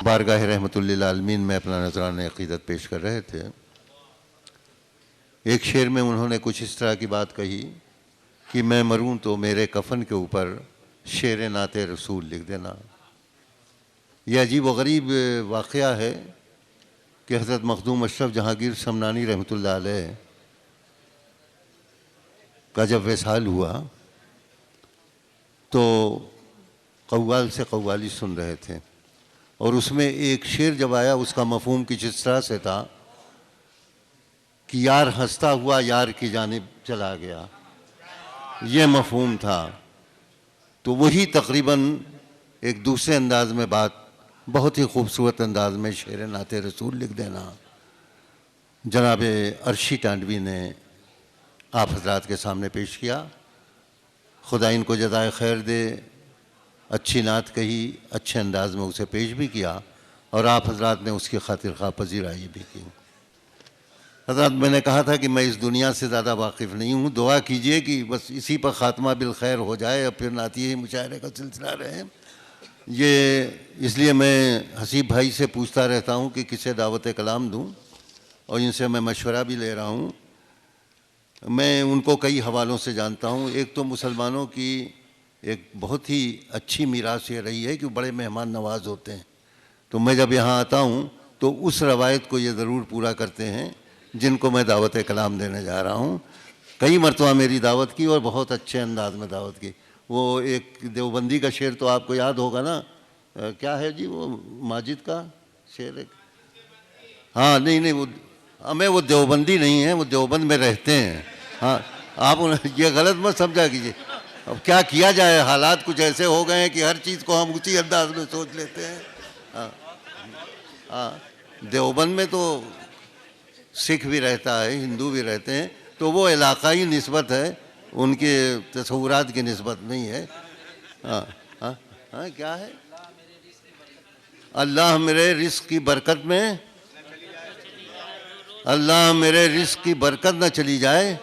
बारगाह रहमतुल्लिल आलमीन में अपना नजराना अक़ीदत पेश कर रहे थे। एक शेर में उन्होंने कुछ इस तरह की बात कही कि मैं मरूं तो मेरे कफन के ऊपर शेर नाते रसूल लिख देना। यह अजीब व गरीब वाक़या है कि हज़रत मखदूम अशरफ जहांगीर समनानी रहमतुल्लाह अलैह का जब विसाल हुआ तो कव्वाल से कव्वाली सुन रहे थे और उसमें एक शेर जब आया उसका मफ़हूम कुछ इस तरह से था कि यार हंसता हुआ यार की जानिब चला गया, ये मफ़हूम था। तो वही तकरीबन एक दूसरे अंदाज में बात बहुत ही खूबसूरत अंदाज में शेर नाते रसूल लिख देना जनाब अरशी टांडवी ने आप हज़रात के सामने पेश किया। खुदा इनको जज़ाए खैर दे, अच्छी नात कही, अच्छे अंदाज में उसे पेश भी किया और आप हज़रात ने उसकी खातिर ख़्वाह पज़ीराई भी की। हज़रात, मैंने कहा था कि मैं इस दुनिया से ज़्यादा वाकिफ़ नहीं हूँ, दुआ कीजिए कि बस इसी पर ख़ात्मा बिल खैर हो जाए और फिर नाती मुशायरे का सिलसिला रहे। ये इसलिए मैं हसीब भाई से पूछता रहता हूँ कि किसे दावत कलाम दूँ और इनसे मैं मशवरा भी ले रहा हूँ। मैं उनको कई हवालों से जानता हूँ। एक तो मुसलमानों की एक बहुत ही अच्छी मीरास ये रही है कि बड़े मेहमान नवाज होते हैं। तो मैं जब यहाँ आता हूँ तो उस रवायत को ये ज़रूर पूरा करते हैं जिनको मैं दावत कलाम देने जा रहा हूँ। कई मरतबा मेरी दावत की और बहुत अच्छे अंदाज में दावत की। वो एक देवबंदी का शेर तो आपको याद होगा ना, क्या है जी वो माजिद का शेर एक, हाँ नहीं वो हमें वो देवबंदी नहीं है, वो देवबंद में रहते हैं। हाँ, आप ये गलत मत समझा कीजिए। अब क्या किया जाए, हालात कुछ ऐसे हो गए हैं कि हर चीज़ को हम उसी अंदाज में सोच लेते हैं। हाँ हाँ, देवबंद में तो सिख भी रहता है, हिंदू भी रहते हैं, तो वो इलाक़ाई निस्बत है, उनके तसव्वुरात की निस्बत नहीं है। हाँ हाँ हाँ, क्या है, अल्लाह मेरे रिस्क की बरकत में, अल्लाह मेरे रिस्क की बरकत न चली जाए,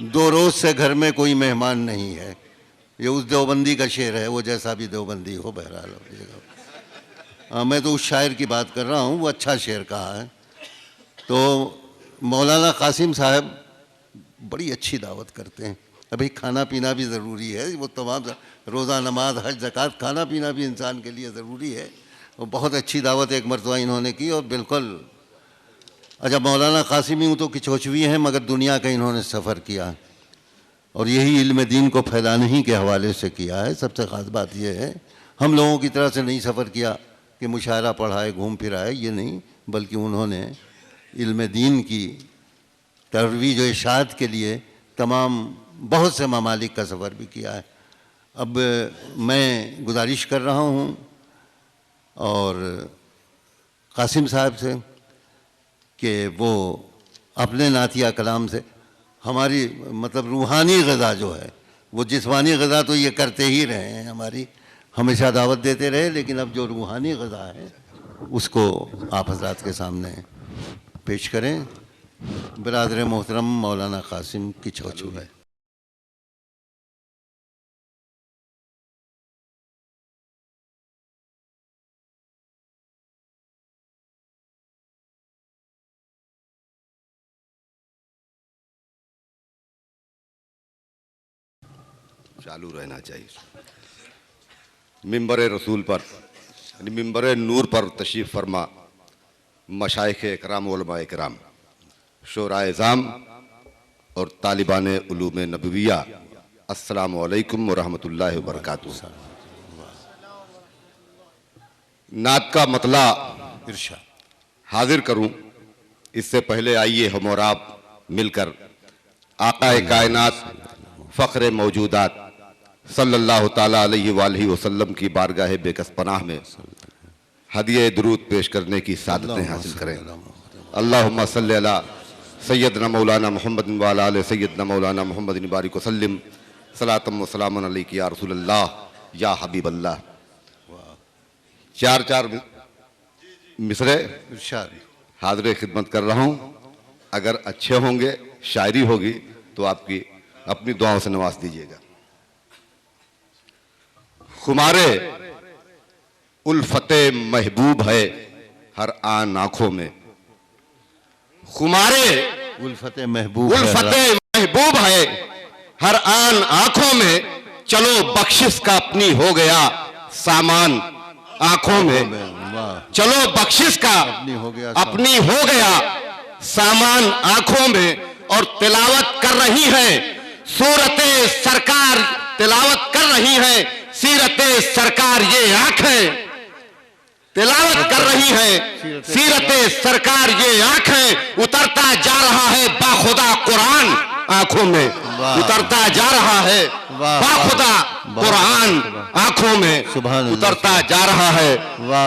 2 रोज़ से घर में कोई मेहमान नहीं है। ये उस देवबंदी का शेर है, वो जैसा भी देवबंदी हो बहरहाल। हाँ, मैं तो उस शायर की बात कर रहा हूँ, वो अच्छा शेर कहा है। तो मौलाना कासिम साहब बड़ी अच्छी दावत करते हैं। अभी खाना पीना भी ज़रूरी है, वो तमाम रोज़ा, नमाज, हज, ज़कात, खाना पीना भी इंसान के लिए ज़रूरी है। वो बहुत अच्छी दावत एक मरतबा इन्होंने की और बिल्कुल अच्छा। मौलाना कासिमी यूँ तो किचोचवी हैं मगर दुनिया का इन्होंने सफ़र किया और यही इल्म दीन को फैलाने ही के हवाले से किया है। सबसे ख़ास बात यह है, हम लोगों की तरह से नहीं सफ़र किया कि मुशायरा पढ़ाए, घूम फिर आए, ये नहीं, बल्कि उन्होंने इल्म दीन की तरवीज व इरशाद के लिए तमाम बहुत से ममालिक का सफ़र भी किया है। अब मैं गुजारिश कर रहा हूँ और कासिम साहब से कि वो अपने नातिया कलाम से हमारी मतलब रूहानी ग़ज़ा जो है, वो जिस्मानी ग़ज़ा तो ये करते ही रहे हैं, हमारी हमेशा दावत देते रहे, लेकिन अब जो रूहानी ग़ज़ा है उसको आप हज़रात के सामने पेश करें। बिरादर मोहतरम मौलाना कासिम किचोचू है। चालू रहना चाहिए। मिंबर रसूल पर यानी मिंबर नूर पर तशरीफ़ फरमा मशाइख़ इकराम, उलमा इकराम, शोरा इज़ाम और तालिबान उलूम नबविया, अस्सलामु अलैकुम व रहमतुल्लाहि व बरकातुहू। नात का मतला हाजिर करूं इससे पहले आइए हम और आप मिलकर आक़ाए कायनात फ़ख्र मौजूदात सल्लल्लाहु ताला अलैहि वसल्लम की बारगाह बेकस पनाह में हदिये दुरूद पेश करने की सादतें हासिल करें। अल्लाहुम्मा सल्ली अला सय्यदना मौलाना मोहम्मद व अला आले सय्यदना मौलाना मोहम्मद बारिक वसल्लिम सलातम व सलामुन अलैका या रसूलल्लाह या हबीबल्लाह। 4 मिसरे हाज़िर खिदमत कर रहा हूँ। अगर अच्छे होंगे, शायरी होगी तो आपकी अपनी दुआओं से नवाज दीजिएगा। खुमारे उल्फते महबूब है हर आन आंखों में। खुमारे उल्फते महबूब उल्फते महबूब है हर आन आंखों में। चलो बख्शिश का अपनी हो गया सामान आंखों में। वाह, चलो बख्शिश का अपनी हो गया सामान आंखों में। और तिलावत कर रही है सूरते सरकार, तिलावत कर रही है सीरते सरकार ये आंखें। तिलावत कर रही है सीरते सरकार ये आंखें। उतरता जा रहा है बाखुदा कुरान आंखों में। उतरता जा रहा है बाखुदा कुरान आंखों में। उतरता जा रहा है।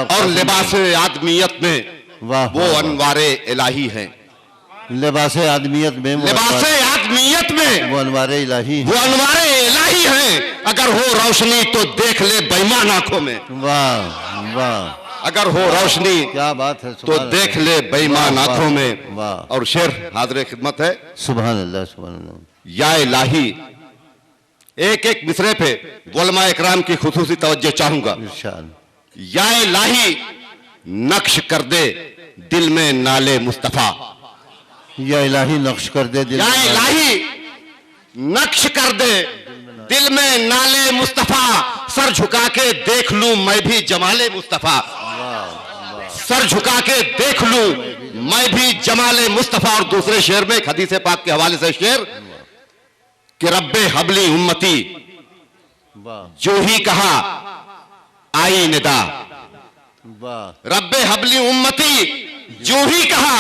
और लिबास आदमियत में वो अनवारे इलाही हैं। लिबास आदमियत में लिबास आदमियत में वो अनवारे इलाही, वो अनवारे इलाही हैं। अगर हो रोशनी तो देख ले बेईमान आंखों में। वाह वाह, अगर हो रोशनी क्या बात है, तो देख ले बेईमान आंखों में। वाह। और शेर हाज़िर खिदमत है। सुभान अल्लाह सुभान अल्लाह। या इलाही, एक एक मिसरे पे उलमा इकराम की खुसूसी तवज्जो चाहूंगा। इरशाद। या इलाही नक्श कर दे दिल में नाले मुस्तफा। या इलाही नक्श कर दे दिल, या इलाही नक्श कर दे दिल में नाले मुस्तफा। सर झुका के देख लूं मैं भी जमाले मुस्तफा। सर झुका के देख लूं मैं भी जमाले मुस्तफा। और दूसरे शेर में हदीस पाक के हवाले से शेर कि रब्बे हबली उम्मती जो ही कहा आई निदा। रब्बे हबली उम्मती जो ही कहा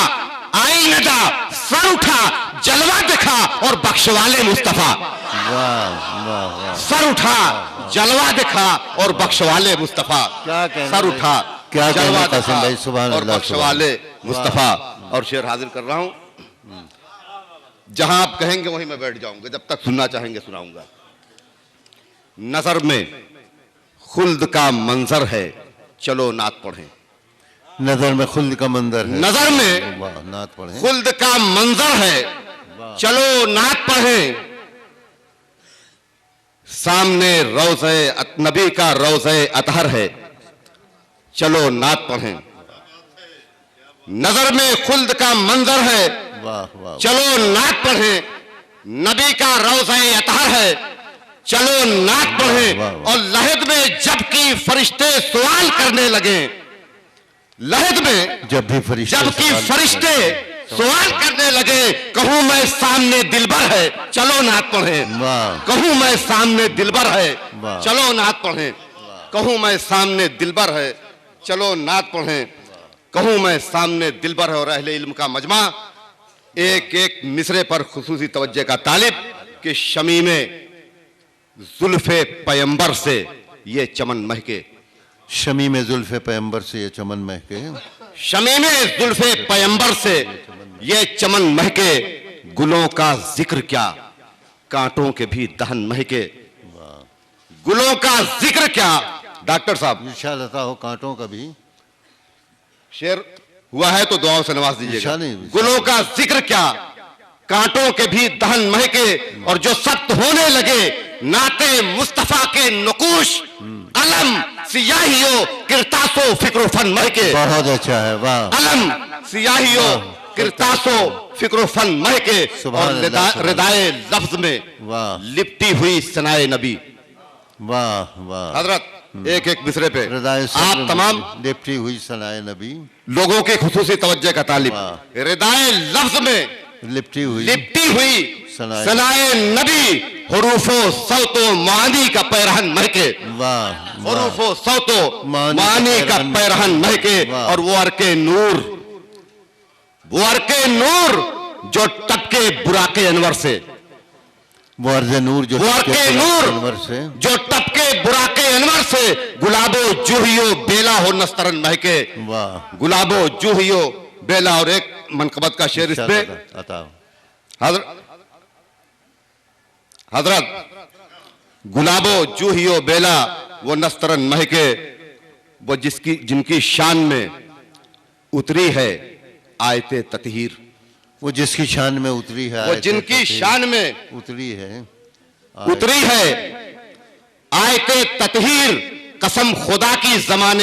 आई निदा। सर उठा जलवा दिखा और बख्शवाले मुस्तफा। सर उठा जलवा दिखा और बख्शवाले मुस्तफा। सर उठा क्या जलवा दिखा सुभान और अल्लाह, बख्शवाले मुस्तफा। और शेर हाजिर कर रहा हूं। जहां आप कहेंगे वहीं मैं बैठ जाऊंगा, जब तक सुनना चाहेंगे सुनाऊंगा। नजर में खुल्द का मंजर है चलो नात पढ़ें। नजर में खुल्द का मंजर है, नजर में नात पढ़ें। खुल्द का मंजर है चलो नात पढ़ें। सामने रोज़े नबी का रोज़े अतहर है चलो नात पढ़ें। नजर में खुल्द का मंजर है चलो नात पढ़ें। नबी का रोज़े अतहर है चलो नात पढ़ें। और लहद में जबकि फरिश्ते सवाल करने लगे, लहद में जबकि फरिश्ते सवाल करने लगे, कहूं मैं सामने दिलबर है चलो नात पढ़ें। कहूं मैं सामने दिलबर है चलो नात पढ़ें। कहूं मैं सामने दिलबर है चलो नात पढ़ें। कहूं मैं सामने दिलबर है। और अहले इल्म का मजमा एक एक मिसरे पर खुसूसी तवज्जो का तालिब कि शमीमे जुल्फे पैगंबर से ये चमन महके। शमीमे जुल्फे पैगंबर से ये चमन महके। शमीमे जुल्फे पैगंबर से ये चमन महके। गुलों का जिक्र क्या कांटों के भी दहन महके। गुलों का जिक्र क्या डॉक्टर साहब इंशाअल्लाह हो कांटों का भी शेर हुआ है तो दुआओं से नवाज दीजिएगा। गुलों का जिक्र क्या कांटों के भी दहन महके। और जो सख्त होने लगे नाते मुस्तफा के नकुश अलम सियाहियो किरतासो फिक्रो फन महके। बहुत अच्छा है, वाह। अलम सियाहियो किरतासो फिक्रो फन महके। और रिदाए लफ्ज में लिपटी हुई सनाए नबी। वाह वाह हजरत एक एक मिसरे पे आप तमाम लिपटी हुई सनाए नबी लोगों के खुसूसी तवज्जो का तालिब। रिदाए लफ्ज में लिपटी हुई सनाए नबी। हुरूफो सौतो मानी का पैरहन महके। हुरूफो सौतो मानी का पैरहन महके। और वो अर्के नूर, वो अर्के नूर जो टपके बुराके अनवर से। वो अर्ज़े नूर जो टपके नूर जो टपके बुराके अनवर से। गुलाबो जूहियो बेला हो नस्तरन महके। गुलाबो जूहियो बेला। और एक मनकबत का शेर इस पे हजरत गुलाबो जूहियो बेला वो नस्तरन महके। वो जिनकी शान में उतरी है आयते ततहीर। वो जिसकी शान में उतरी है, वो जिनकी शान में उतरी है आयते ततहीर। कसम खुदा की जमाने